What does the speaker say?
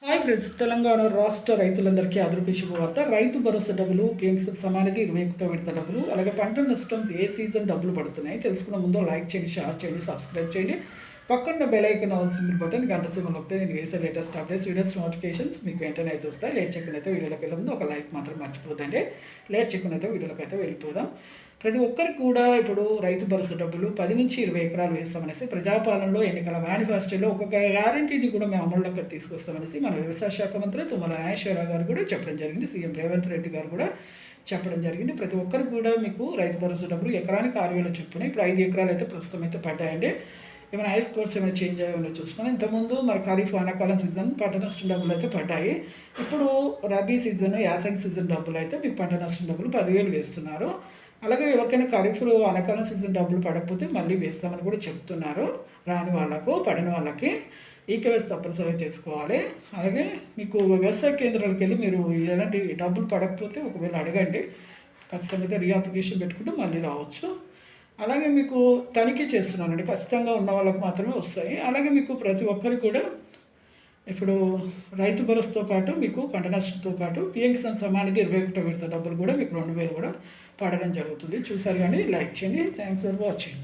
Hi friends, Telangana రాష్ట్ర రైతులందరికీ అదృపి శుభవార్త. రైతు భరోసా డబ్బులు, పిఎంకి సమానిధి 21వ విడత డబ్బులు, అలాగే పంట నష్టం ఏ సీజన్ డబ్బులు పడుతున్నాయి తెలుసుకున్న ముందు లైక్ చేయండి, షేర్ చేయండి, సబ్స్క్రైబ్ చేయండి. పక్కన bell icon all symbol button గంట సింబల్ నొక్కితే నేను వేసే లేటెస్ట్ అప్డేట్స్ వీడియోస్ నోటిఫికేషన్స్ మీకు వెంటనే అయితే వస్తాయి. లేట్ చేయకుండా అయితే వీడియోలోకి వెళ్ళే ముందు ఒక లైక్ మాత్రం మర్చిపోదండి. లేట్ చేయకుండా అయితే వీడియోలోకి అయితే వెళ్ళిపోదాం. ప్రతి ఒక్కరికి కూడా ఇప్పుడు రైతు భరోసా డబ్బులు 10 నుంచి 20 ఎకరాలు వేస్తామనేసి ప్రజాపాలనలో ఎన్నికల మేనిఫెస్టోలో ఒక్కొక్క గ్యారంటీని కూడా మేము అమల్లోకి తీసుకొస్తామనేసి మన వ్యవసాయ శాఖ మంత్రి తుమ్మల నాగేశ్వరరావు గారు కూడా చెప్పడం జరిగింది. సీఎం రేవంత్ రెడ్డి గారు కూడా చెప్పడం జరిగింది. ప్రతి ఒక్కరు కూడా మీకు రైతు భరోసా డబ్బులు ఎకరానికి 6,000 చొప్పున ఇప్పుడు 5 ఎకరాలు అయితే ప్రస్తుతం అయితే పడ్డాయండి. ఏమైనా హై స్కోర్స్ ఏమైనా చేంజ్ అయ్యామని చూసుకున్నాం. ఇంతకుముందు మరి ఖరీఫ్ వానాకాలం సీజన్ పంట నష్టం డబ్బులు అయితే పడ్డాయి. ఇప్పుడు రబీ సీజన్ యాసంగి సీజన్ డబ్బులు అయితే మీకు పంట నష్టం డబ్బులు 10,000 వేస్తున్నారు. అలాగే ఎవరికైనా ఖరీఫ్ వానాకాలం సీజన్ డబ్బులు పడకపోతే మళ్ళీ వేస్తామని కూడా చెప్తున్నారు. రాని వాళ్ళకు పడిన వాళ్ళకి ఈకేవైసీ తప్పనిసరిగా చేసుకోవాలి. అలాగే మీకు వ్యవసాయ కేంద్రాలకు వెళ్ళి మీరు ఎలాంటి డబ్బులు పడకపోతే ఒకవేళ అడగండి, ఖచ్చితంగా రీఅప్లికేషన్ పెట్టుకుంటే మళ్ళీ రావచ్చు. అలాగే మీకు తనిఖీ చేస్తున్నానండి, ఖచ్చితంగా ఉన్న వాళ్ళకు మాత్రమే వస్తాయి. అలాగే మీకు ప్రతి ఒక్కరికి కూడా ఇప్పుడు రైతు భరోసాతో పాటు మీకు పంట నష్టంతో పాటు పిఎం కిసాన్ సమానిధి 21వ విడత డబ్బులు కూడా మీకు 2,000 కూడా పడడం జరుగుతుంది. చూసారు కానీ లైక్ చేయండి. Thanks for watching.